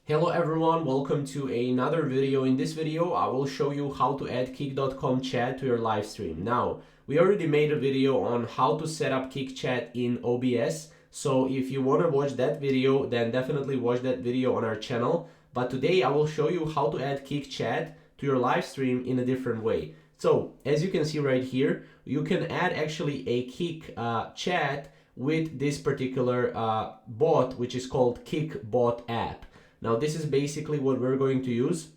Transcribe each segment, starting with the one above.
Hello everyone, welcome to another video. In this video, I will show you how to add Kik.com chat to your live stream. Now, we already made a video on how to set up Kik chat in OBS. So if you want to watch that video, then definitely watch that video on our channel. But today I will show you how to add Kik chat to your live stream in a different way. So as you can see right here, you can add actually a Kik chat with this particular bot, which is called Kik bot app. Now this is basically what we're going to use.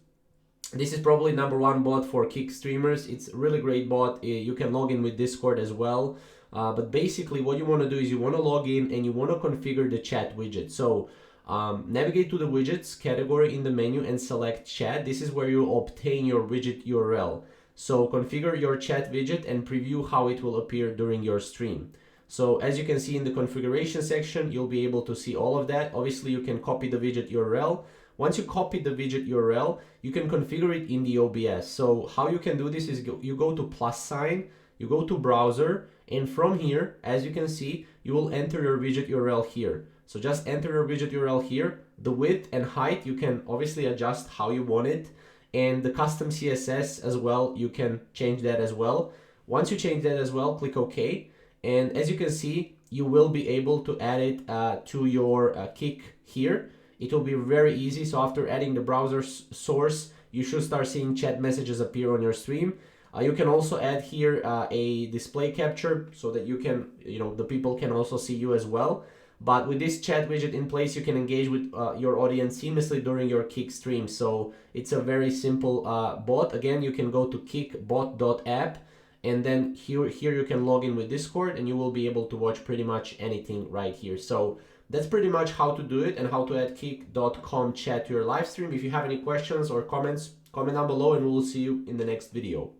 This is probably #1 bot for Kik streamers. It's a really great bot. You can log in with Discord as well. But basically what you want to do is you want to log in and you want to configure the chat widget. So navigate to the widgets category in the menu and select chat. This is where you obtain your widget URL. So configure your chat widget and preview how it will appear during your stream. So as you can see in the configuration section, you'll be able to see all of that. Obviously, you can copy the widget URL. Once you copy the widget URL, you can configure it in the OBS. So how you can do this is you go to plus sign, you go to browser, and from here, as you can see, you will enter your widget URL here. So just enter your widget URL here. The width and height, you can obviously adjust how you want it. And the custom CSS as well, you can change that as well. Once you change that as well, click OK. And as you can see, you will be able to add it to your Kik here. It will be very easy. So after adding the browser source, you should start seeing chat messages appear on your stream. You can also add here a display capture so that you can, the people can also see you as well. But with this chat widget in place, you can engage with your audience seamlessly during your Kik stream. So it's a very simple bot. Again, you can go to kikbot.app. And then here you can log in with Discord and you will be able to watch pretty much anything right here. So that's pretty much how to do it and how to add Kik.com chat to your live stream. If you have any questions or comments, comment down below and we'll see you in the next video.